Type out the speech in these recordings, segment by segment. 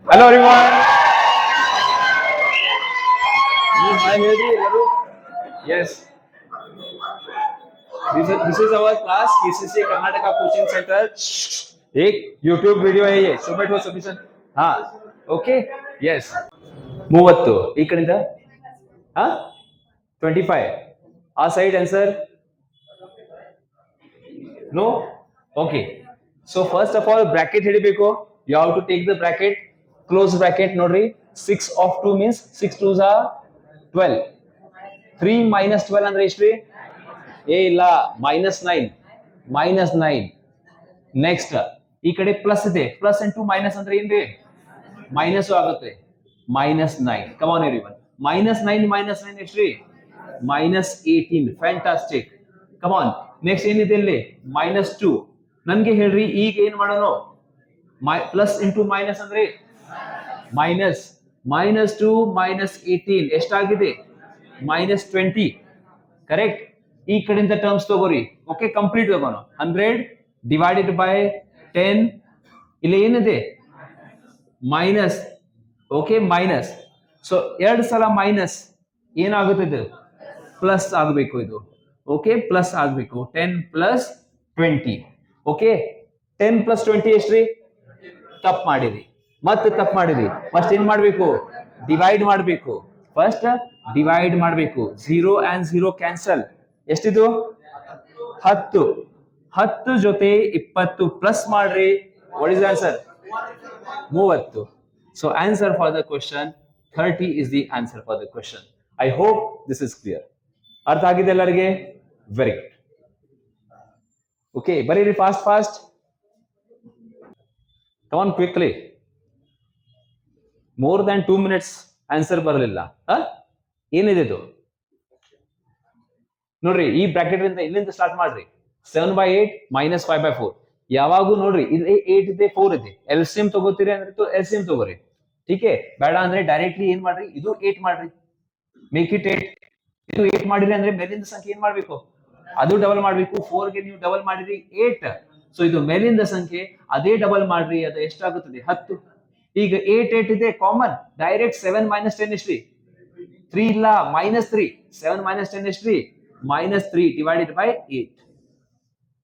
Hello everyone. Hi Hedri, hello. Yes. This is our class KCC Karnataka Coaching Center. एक YouTube video है ये. So बैठो submission. हाँ. Okay. Yes. 30 ಈ ಕಡೆಯಿಂದ ಹಾ 25 ಆ side answer no okay so first of all bracket ಹಿಡಿಬೇಕು you have to take the bracket close bracket ನೋಡ್ರಿ 6 of 2 means 6 2s are 12 3 minus 12 ಅಂದ್ರೆ ಎಷ್ಟ್ರಿ ಏ ಇಲ್ಲ -9 ನೆಕ್ಸ್ಟ್ ಈ ಕಡೆ ಪ್ಲಸ್ ಇದೆ ಪ್ಲಸ್ ಇಂಟು ಮೈನಸ್ ಅಂದ್ರೆ ಏನ್ರಿ ಮೈನಸ್ ಆಗುತ್ತೆ -9 come on everyone -9 ಎಷ್ಟ್ರಿ -18 fantastic come on ನೆಕ್ಸ್ಟ್ ಏನಿದೆ ಇಲ್ಲಿ -2 ನನ್ಗೆ ಹೇಳ್ರಿ ಈಗ ಏನ್ ಮಾಡೋಣ ಪ್ಲಸ್ ಇಂಟು ಮೈನಸ್ ಅಂದ್ರೆ ಮೈನಸ್ -2 -18 ಎಷ್ಟಾಗಿದೆ -20 ಕರೆಕ್ಟ್ ಈ ಕಡೆಯಿಂದ ಟರ್ಮ್ಸ್ ತಗೋರಿ ಓಕೆ ಕಂಪ್ಲೀಟ್ ತಗೋಣ 100 ಡಿವೈಡೆಡ್ ಬೈ 10 ಇಲ್ಲಿ ಏನಿದೆ ಮೈನಸ್ ಓಕೆ ಮೈನಸ್ ಸೊ ಎರಡು ಸಲ ಮೈನಸ್ ಏನಾಗುತ್ತೆ ಇದು ಪ್ಲಸ್ ಆಗಬೇಕು ಇದು ಓಕೆ ಪ್ಲಸ್ ಆಗಬೇಕು 10 ಪ್ಲಸ್ 20 ಓಕೆ 10 ಪ್ಲಸ್ 20 ಎಷ್ಟ್ರಿ ತಪ್ಪು ಮಾಡಿರಿ ಮತ್ತೆ ತಪ್ಪು ಮಾಡಿರಿ ಫಸ್ಟ್ ಏನ್ ಮಾಡ್ಬೇಕು ಡಿವೈಡ್ ಮಾಡಬೇಕು ಫಸ್ಟ್ ಡಿವೈಡ್ ಮಾಡಬೇಕು 0 and 0 ಕ್ಯಾನ್ಸಲ್ ಎಷ್ಟಿದು 10 ಜೊತೆ 20 ಪ್ಲಸ್ ಮಾಡ್ರಿ what is answer 30 so answer for the question 30 is the answer for the question. I hope this is clear. ಅರ್ಥ ಆಗಿದೆ ಎಲ್ಲರಿಗೆ ವೆರಿ ಗುಡ್ ಓಕೆ ಬರೀರಿ fast come on quickly more than 2 minutes answer ಬರಲಿಲ್ಲ ಏನಿದೆ ಇದು ನೋಡ್ರಿ ಈ ಬ್ರಾಕೆಟ್ ಇಂದ ಇಲ್ಲಿಂದ ಸ್ಟಾರ್ಟ್ ಮಾಡ್ರಿ 7/8 -5/4 ಯಾವಾಗೂ ನೋಡ್ರಿ ಇಲ್ಲಿ 8 ಇದೆ 4 ಇದೆ ಎಲ್ಸಿಎಂ ತಗೋತೀರಿ ಅಂದ್ರೆ ಎಲ್ಸಿಎಂ ತಗೋರಿ ಟೀಕೆ ಬೇಡ ಅಂದ್ರೆ ಡೈರೆಕ್ಟ್ಲಿ ಏನ್ ಮಾಡ್ರಿ ಇದು 8 ಮಾಡ್ರಿ ಮೇಕ್ ಇಟ್ 8 ಇದು 8 ಮಾಡಿರಿ ಅಂದ್ರೆ ಮೇಲಿಂದ ಸಂಖ್ಯೆ ಏನ್ ಮಾಡ್ಬೇಕು ಅದು ಡಬಲ್ ಮಾಡ್ಬೇಕು 4 ಗೆ ನೀವು ಡಬಲ್ ಮಾಡಿರಿ 8 ಸೊ ಇದು ಮೇಲಿಂದ ಸಂಖ್ಯೆ ಅದೇ ಡಬಲ್ ಮಾಡ್ರಿ ಅದು ಎಷ್ಟಾಗುತ್ತದೆ 10 ಈಗ 8 ಇದೆ ಕಾಮನ್ ಡೈರೆಕ್ಟ್ 7 - 10 ಎಷ್ಟ್ರಿ 3 ಇಲ್ಲ -3 7 - 10 ಎಷ್ಟ್ರಿ -3 ಡಿವೈಡೆಡ್ ಬೈ 8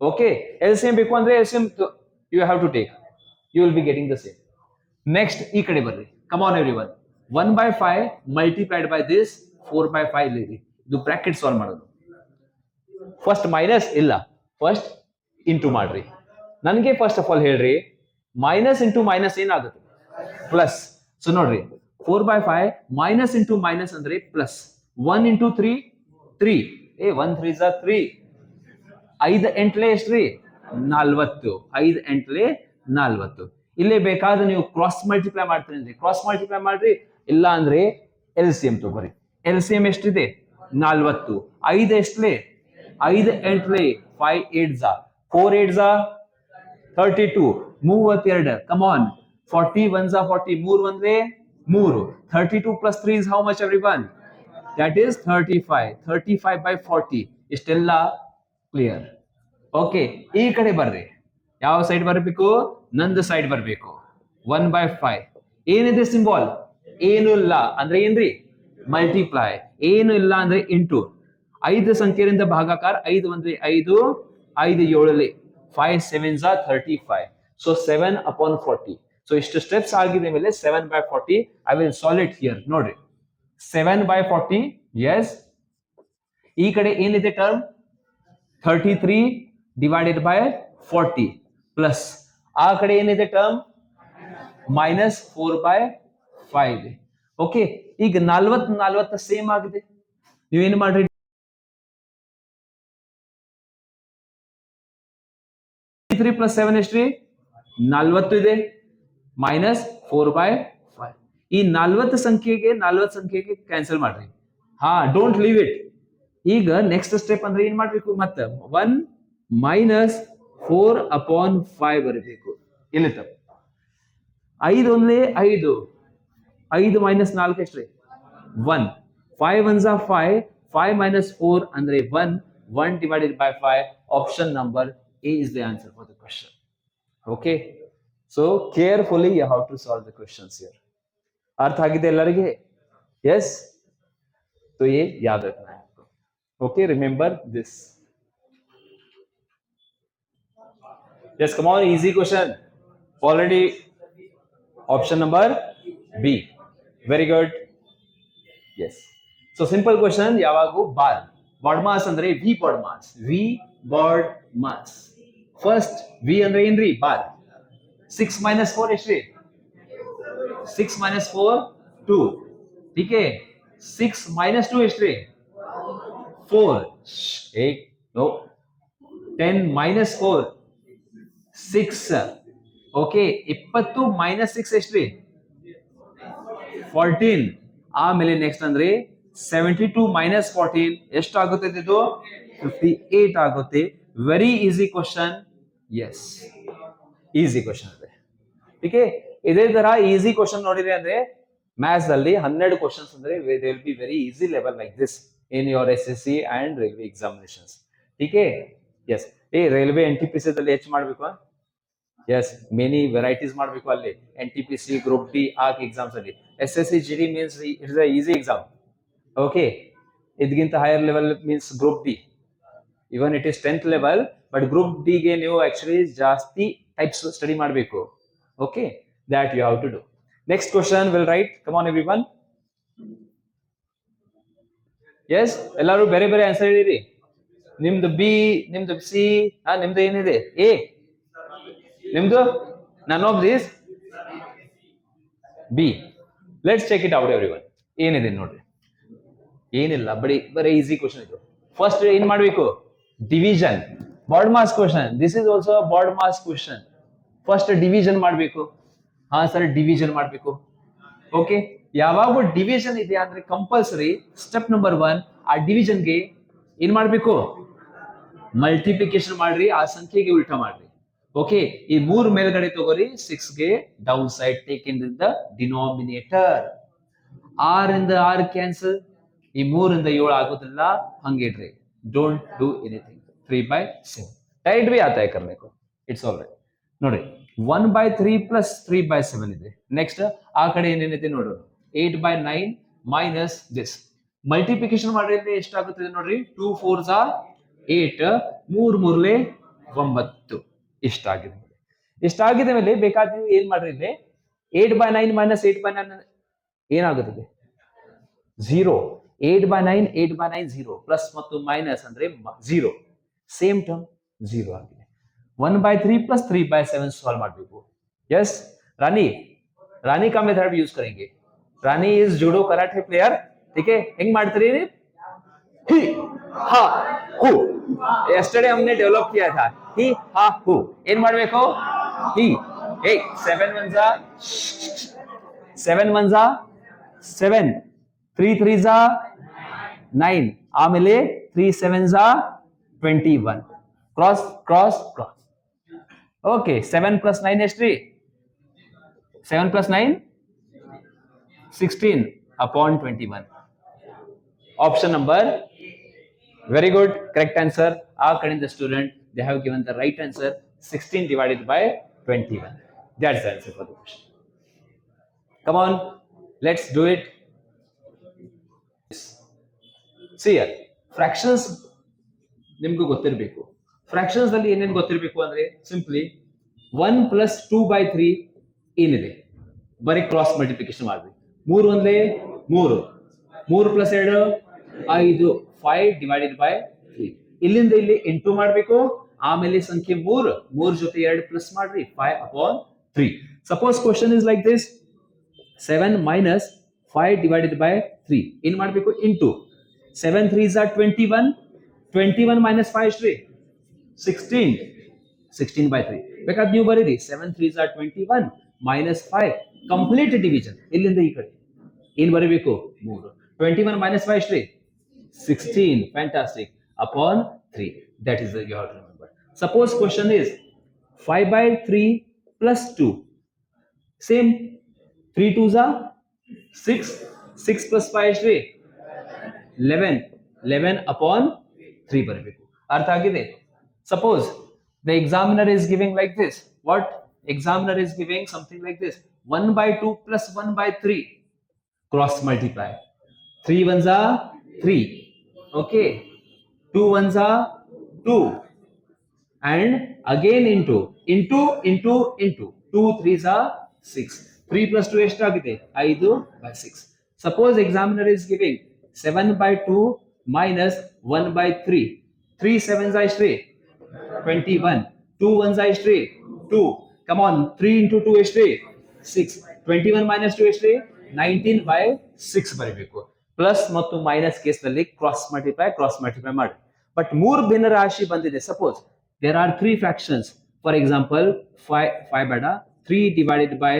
ಓಕೆ ಎಲ್ಸಿಎಂ ಬೇಕು ಅಂದ್ರೆ LCM you have to take you will be getting the same next ಈ ಕಡೆ ಬರ್ರಿ come on everyone 1/5 multiplied by this 4/5 ಇಲ್ಲಿ ಇದು ಬ್ರಾಕೆಟ್ ಸಾಲ್ವ್ ಮಾಡೋದು ಫಸ್ಟ್ ಮೈನಸ್ ಇಲ್ಲ ಫಸ್ಟ್ ಇಂಟು ಮಾಡ್ರಿ ನನಗೆ ಫಸ್ಟ್ ಆಫ್ ಆಲ್ ಹೇಳ್ರಿ ಮೈನಸ್ ಇಂಟು ಮೈನಸ್ ಏನಾಗುತ್ತೆ ಪ್ಲಸ್ ಸೊ ನೋಡ್ರಿ 4/5 ಮೈನಸ್ ಇಂಟು ಮೈನಸ್ ಅಂದ್ರೆ ಪ್ಲಸ್ 1 ಇಂಟು 3 1 3 3 5 ಎಂಟ್ಲೆ ಎಷ್ಟ್ರಿ 40 5 ಎಂಟ್ಲೆ 40 ಇಲ್ಲೇ ಬೇಕಾದ್ರೆ ನೀವು ಕ್ರಾಸ್ ಮಲ್ಟಿಪ್ಲೈ ಮಾಡ್ತೀರಿ ಅಂದ್ರೆ ಕ್ರಾಸ್ ಮಲ್ಟಿಪ್ಲೈ ಮಾಡ್ರಿ ಇಲ್ಲ ಅಂದ್ರೆ ಎಲ್ಸಿಎಂ ತಗೋರಿ ಎಲ್ಸಿಎಂ ಎಷ್ಟಿದೆ 40 5 ಎಷ್ಟ್ಲೆ 5 ಎಂಟ್ಲೆ 5 8s 4 8s 32 32 come on 40 1s 40 3 1 3 32 plus 3 is how much everyone that is 35/40 ಇಷ್ಟೆಲ್ಲ ಕ್ಲಿಯರ್ ಓಕೆ ಈ ಕಡೆ ಬರ್ರಿ ಯಾವ ಸೈಡ್ ಬರಬೇಕು ನಂದು ಸೈಡ್ ಬರಬೇಕು 1/5 ಏನಿದೆ ಸಿಂಬಲ್ ಏನು ಇಲ್ಲ ಅಂದ್ರೆ ಏನ್ರಿ ಮಲ್ಟಿಪ್ಲೈ ಏನು ಇಲ್ಲ ಅಂದ್ರೆ ಇಂಟು 5 ಸಂಖ್ಯೆಯಿಂದ ಭಾಗಾಕಾರ 5 1 5 5 7 5 7s 35 so 7/40 so ಇಷ್ಟು ಸ್ಟೆಪ್ಸ್ ಆಗಿದೆ ಮೇಲೆ 7/40 I will solve it here ನೋಡ್ರಿ 7/40 yes ಈ ಕಡೆ ಏನಿದೆ ಟರ್ಮ್ 33 divided by 40 ಪ್ಲಸ್ ಆ ಕಡೆ ಏನಿದೆ ಟರ್ಮ್ -4/5 ಓಕೆ ಈಗ 40 ಸೇಮ್ ಆಗಿದೆ ನೀವೇನು ಮಾಡ್ರಿ 3 + 7 ಎಷ್ಟ್ರಿ 40 ಇದೆ -4/5 ಈ 40 ಸಂಖ್ಯೆಗೆ ಕ್ಯಾನ್ಸಲ್ ಮಾಡ್ರಿ ಹಾ ಡೋಂಟ್ ಲೀವ್ ಇಟ್ ಈಗ ನೆಕ್ಸ್ಟ್ ಸ್ಟೆಪ್ ಅಂದ್ರೆ ಏನ್ ಮಾಡ್ಬೇಕು ಮತ್ತೆ 1 -4/5 ಬರಬೇಕು ಇಲ್ಲಿ ತಪ್ಪ 5 ಒಂದೇ 5 5 - 4 ಎಷ್ಟ್ರಿ 1 5 1s 5 5 - 4 ಅಂದ್ರೆ 1 divided by 5 option number A is the answer for the question okay so carefully you have to solve the questions here. अर्थ आगे ಎಲ್ಲರಿಗೆ? यस, तो ये याद रखना है आपको. Okay, remember this. Yes, come on, easy question already. Option number B, very good. Yes, so simple question. ಯಾವಾಗೂ ಬಾಡ್ ಮಾಸ್ ಅಂದ್ರೆ V BODMAS, V BODMAS. First V ಅಂದ್ರೆ ಏನ್ರಿ? ಬಾರ್. 6 - 4 ಎಷ್ಟ್ರಿ? 6 - 4 2. ठीक है, 6 - 2 ಎಷ್ಟ್ರಿ? 4. 8 no. 10 - 4 6. ಓಕೆ, 20 - 6 ಎಷ್ಟ್ರಿ? 14. ಆಮೇಲೆ ನೆಕ್ಸ್ಟ್ ಅಂದ್ರೆ 72 - 14 ಎಷ್ಟು ಆಗುತ್ತೆ? ಇದು 58 ಆಗುತ್ತೆ. Very easy question. Yes, easy question ಇದೆ. ठीक है, ಇದೇ ತರ ಈಸಿ ಕ್ವಶನ್ ನೋಡಿದ್ರೆ ಅಂದ್ರೆ ಮ್ಯಾಥ್ಸ್ ಅಲ್ಲಿ 12 ಕ್ವಶನ್ಸ್ ಅಂದ್ರೆ they will be very easy level like this in your SSC and railway examinations. ठीक है, ಎಸ್. ರೈಲ್ವೆ NTPC ದಲ್ಲಿ ಹೆಚ್ಚು ಮಾಡಬೇಕು. ಎಸ್, ಮೆನಿ ವೆರೈಟೀಸ್ ಮಾಡಬೇಕು ಅಲ್ಲಿ. NTPC, ಗ್ರೂಪ್ ಡಿ ಆಕ್ ಎಕ್ಸಾಮ್ಸ್ ಅಲ್ಲಿ. SSC GD means it's a easy exam. Okay, ಇದಕ್ಕಿಂತ higher level means group D. Even it is 10th level, but group D ಗೆ ನೀವು ಆಕ್ಚುಲಿ ಜಾಸ್ತಿ ಟೈಪ್ಸ್ ಸ್ಟಡಿ ಮಾಡಬೇಕು. Okay, that you have to do. Next question will write. Come on everyone. Yes, ಎಲ್ಲರೂ ಬೇರೆ ಬೇರೆ answer ಹೇಳಿರಿ. ನಿಮ್ದು B, ನಿಮ್ದು ಸಿ, ನಿಮ್ದು ಏನಿದೆ? ಎ. ನಿಮ್ದು none of these? B. Let's check it out everyone. ಏನಿದೆ ನೋಡ್ರಿ. ಏನಿಲ್ಲ, ಬರೀ ಈಸಿ ಕ್ವಶನ್ ಇದು. ಫಸ್ಟ್ ಏನ್ ಮಾಡ್ಬೇಕು? Division. BODMAS question. This is also BODMAS question. First division ಮಾಡಬೇಕು. ಹಾ ಸರ್, ಡಿವಿಷನ್ ಮಾಡಬೇಕು. ಓಕೆ, ಯಾವಾಗ ಡಿವಿಷನ್ ಇದೆ ಅಂದ್ರೆ ಕಂಪಲ್ಸರಿ ಸ್ಟೆಪ್ ನಂಬರ್ 1 ಆ ಡಿವಿಷನ್ಗೆ ಏನ್ ಮಾಡಬೇಕು? ಮಲ್ಟಿಪ್ಲಿಕೇಶನ್ ಮಾಡ್ರಿ, ಆ ಸಂಖ್ಯೆಗೆ ಉಲ್ಟಾ ಮಾಡ್ರಿ. ಓಕೆ, ಈ 3 ಮೇಲ್ಗಡೆ ತಗೋರಿ, 6 ಗೆ down side take in the denominator. 6 ಇಂದ 6 ಕ್ಯಾನ್ಸಲ್, ಈ 3 ಇಂದ 7 ಆಗೋದಿಲ್ಲ, ಹಂಗಿಡ್ರಿ. Don't do anything. 3/7 ಡೈರೆಕ್ಟ್ भी आता है करने को. It's all right. ನೋಡಿ, 1/3 ಪ್ಲಸ್ 3/7 ಇದೆ. ನೆಕ್ಸ್ಟ್ ಆ ಕಡೆ ಏನೇನಿದೆ ನೋಡೋಣ. 8/9 ಮೈನಸ್ ದಿಸ್. ಮಲ್ಟಿಪ್ಲಿಕೇಶನ್ ಮಾಡಿದ್ರೆ ಎಷ್ಟಾಗುತ್ತದೆ ನೋಡ್ರಿ. 2 4s 8, 3 3 9 ಇಷ್ಟಾಗಿದೆ. ಇಷ್ಟಾಗಿದೆ ಮೇಲೆ ಬೇಕಾದ್ರೆ ನೀವು ಏನ್ ಮಾಡ್ರಿ, ಇಲ್ಲಿ 8/9 ಮೈನಸ್ 8/9 ಏನಾಗುತ್ತದೆ? 0. 8/9 8/9 0 ಪ್ಲಸ್ ಮತ್ತು ಮೈನಸ್ ಅಂದ್ರೆ 0. ಸೇಮ್ ಟರ್ಮ್ 0 ಆಗಿದೆ. 1/3 प्लस 3/7 सॉल्व ಮಾಡಬೇಕು. यस, रानी का मेथड यूज करेंगे. रानी इज जूडो कराटे प्लेयर. ठीक है, ಹೆಂಗ್ ಮಾಡ್ತೀರಿ? ही हा हु. yesterday हमने डेवलप किया था ही हा हु. ಏನ್ ಮಾಡಬೇಕು? ही. 7 1s 7 1s 7, 3 3s 9, ಆಮೇಲೆ 3 7s 21. Cross cross cross. Okay, 7 + 9 ಎಷ್ಟ್ರಿ? 7 + 9 16/21. Option number, very good, correct answer. ಆ ಕಡೆಯಿಂದ student they have given the right answer. 16/21. That's the answer for the question. Come on, let's do it. See here, fractions ನಿಮ್ಗೂ ಗೊತ್ತಿರಬೇಕು. Fractions ಅಲ್ಲಿ ಏನೇನು ಗೊತ್ತಿರಬೇಕು ಅಂದ್ರೆ simply 1 + 2/3 ಏನಿದೆ, ಬರೀ ಕ್ರಾಸ್ ಮಲ್ಟಿಪ್ಲಿಕೇಶನ್ ಮಾಡ್ರಿ. 3 1 3, 3 + 2 5, 5/3. ಇಲ್ಲಿಂದ ಇಲ್ಲಿ ಇಂಟು ಮಾಡಬೇಕು, ಆಮೇಲೆ ಸಂಖ್ಯೆ 3 ಜೊತೆ 2 ಪ್ಲಸ್ ಮಾಡ್ರಿ, 5/3. Suppose question is like this, 7 - 5/3 ಏನ್ ಮಾಡಬೇಕು? ಇಂಟು 7 3s 21, 21 - 5 ಎಷ್ಟ್ರಿ? 16, 16/3. ಬೇಕಾದ್ರೆ ನೀವು ಬರೀರಿ 7 3s 21 - 5 ಕಂಪ್ಲೀಟ್ ಡಿವಿಷನ್. ಇಲ್ಲಿಂದ ಈ ಕಡೆ ಏನ್ ಬರೀಬೇಕು? 3. 21 - 5 ಎಷ್ಟ್ರಿ? 16. Fantastic. upon 3. That is you have to remember. Suppose question is 5/3 plus 2. Same. 3 2s are 6. 6 plus 5 is 11. 11/3 ಬರಬೇಕು. ಅರ್ಥ ಆಗಿದೆ? Suppose the examiner is giving like this. What? examiner is giving something like this: 1 by 2 plus 1 by 3, cross multiply. 3 ones are 3, okay, 2 ones are 2, and again into 2 3s are 6. 3 plus 2 ಎಷ್ಟಾಗಿದೆ 5 by 6. Suppose examiner is giving 7 by 2 minus 1 by 3. 3 sevens are straight 21. 2 ones are straight 2. Come on, 3 into 2 is straight 6. 21 minus 2 is straight 19 by 6 ಬರಬೇಕು. Plus ಮತ್ತು minus ಕೇಸ್ನಲ್ಲಿ cross multiply ಮಾಡಿ. But ಮೂರು ಭಿನ್ನ ರಾಶಿ ಬಂದಿದೆ. Suppose there are three fractions. For example, 5 beta 3 divided by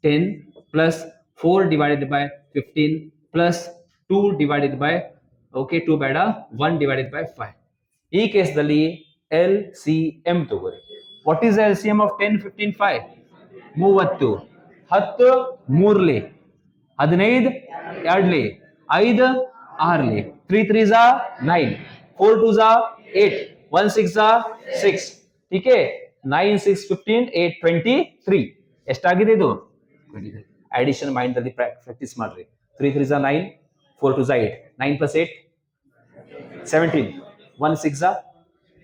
10 plus 4 divided by 15 plus 2 divided by 2 beta 1 divided by 5. ಈ ಕೇಸ್ದಲ್ಲಿ LCM ತಗೋರಿ. What is the LCM of 10, 15, 5? 30. 10 ಮೂರ್ಲಿ, 15 ಎರಡ್ಲಿ, 5 6ಲಿ, 3 3s are 9, 4 2s are 8, 1 6 are 6. ठीक है, 9 6 15 8 23. ಎಷ್ಟಾಗಿದೆ ಇದು 23. ಅಡಿಷನ್ ಮೈಂಡ್ ಅಲ್ಲಿ practice ಮಾಡ್ರಿ. 3 3s are 9, 4 2s are 8, 9 plus 8 17, 1 6 are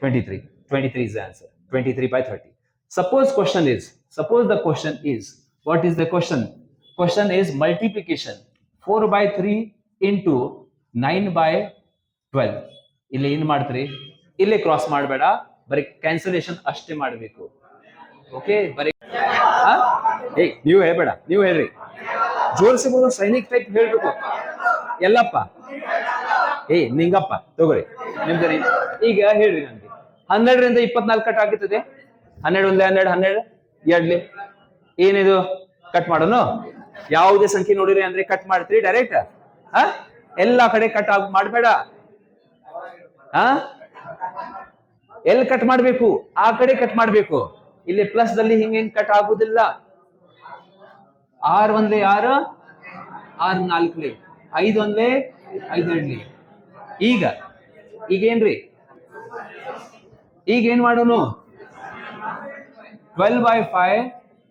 23. 23 is the answer. 23 by 30. Suppose the question is what is the question? Question is multiplication 4 by 3 into 9 by 12. ಇಲ್ಲಿ ಏನು ಮಾಡ್ತೀರಿ, ಇಲ್ಲೇ ಕ್ರಾಸ್ ಮಾಡಬೇಡ, ಬರೀ ಕ್ಯಾನ್ಸಲೇಷನ್ ಅಷ್ಟೇ ಮಾಡಬೇಕು. ಓಕೆ, ಬರೀ ನೀವು ಹೇಳ್ಬೇಡ, ನೀವು ಹೇಳ್ರಿ, ಜೋರ್ಸಿ ಬೋಲೋ ಸೈನಿಕ್ ಟೈಪ್ ಹೇಳ್ಬೇಕು. ಎಲ್ಲಪ್ಪ ನಿಂಗಪ್ಪ ತಗೋರಿ ನಿಮ್ದು. ಈಗ ಹೇಳ್ರಿ ನನಗೆ 12ರಿಂದ 24 ಕಟ್ ಆಗುತ್ತದೆ. 12 1 12 12 ಎರಡ್ಲಿ, ಏನಿದು ಕಟ್ ಮಾಡೋನು? ಯಾವುದೇ ಸಂಖ್ಯೆ ನೋಡಿರಿ ಅಂದ್ರೆ ಕಟ್ ಮಾಡ್ತೀರಿ ಡೈರೆಕ್ಟ್? ಎಲ್ಲಾ ಕಡೆ ಕಟ್ ಮಾಡಬೇಡ. ಎಲ್ಲಿ ಕಟ್ ಮಾಡ್ಬೇಕು? ಆ ಕಡೆ ಕಟ್ ಮಾಡ್ಬೇಕು. ಇಲ್ಲಿ ಪ್ಲಸ್ ದಲ್ಲಿ ಹಿಂಗೆ ಕಟ್ ಆಗುದಿಲ್ಲ. 6 1 6, 6 4, 5 1 5 2. ಈಗೇನ್ರಿ, ಈಗ ಏನ್ ಮಾಡೋನು? 12 by 5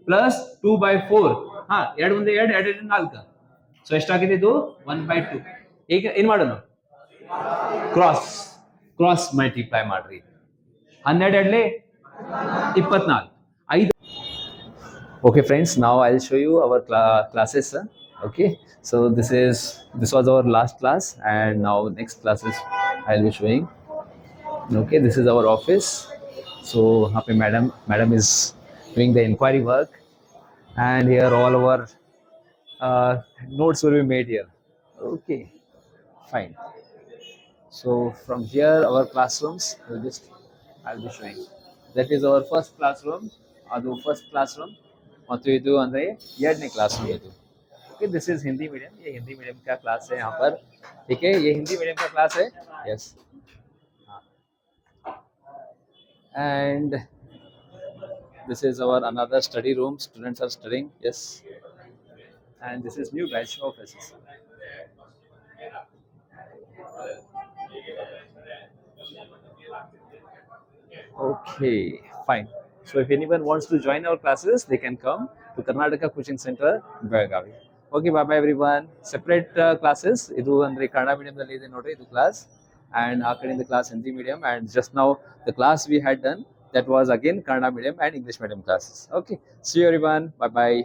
plus 2 by 4. 2 1 2 2 2 4. ಸೊ ಎಷ್ಟಾಗಿದೆ ಇದು? 1 by 2. ಈಗ ಏನ್ ಮಾಡೋನು? ಕ್ರಾಸ್ ಮಲ್ಟಿಪ್ಲೈ ಮಾಡ್ರಿ. 12 2 24, 5. Okay friends, now I'll show you our classes. Okay, so this was our last class, and now next classes I'll be showing. Okay, this is our office. So happy madam is doing the inquiry work, and here all our notes will be made here. Okay, fine. So from here our classrooms I'll be showing. That is our first classroom. ಅದು first ಕ್ಲಾಸ್रूम ಮತ್ತು ಇದು ಅಂದರೆ ಎರಡನೇ classroom ಇದು. Okay, this is Hindi medium. ये Hindi medium का class है यहाँ पर. ठीक है, ये हिंदी मीडियम का क्लास है. Yes, and this is our another study room. Students are studying. Yes, and this is new batch offices. Okay, fine. So if anyone wants to join our classes, they can come to Karnataka Coaching Center, Belagavi. Okay, bye bye everyone. Separate classes. Idu andre Kannada medium dalli ide nodri idu class, and ಆ ಕಡೆಯಿಂದ class Hindi medium, and just now the class we had done, that was again Kannada medium and English medium classes. Okay, see you everyone. Bye bye.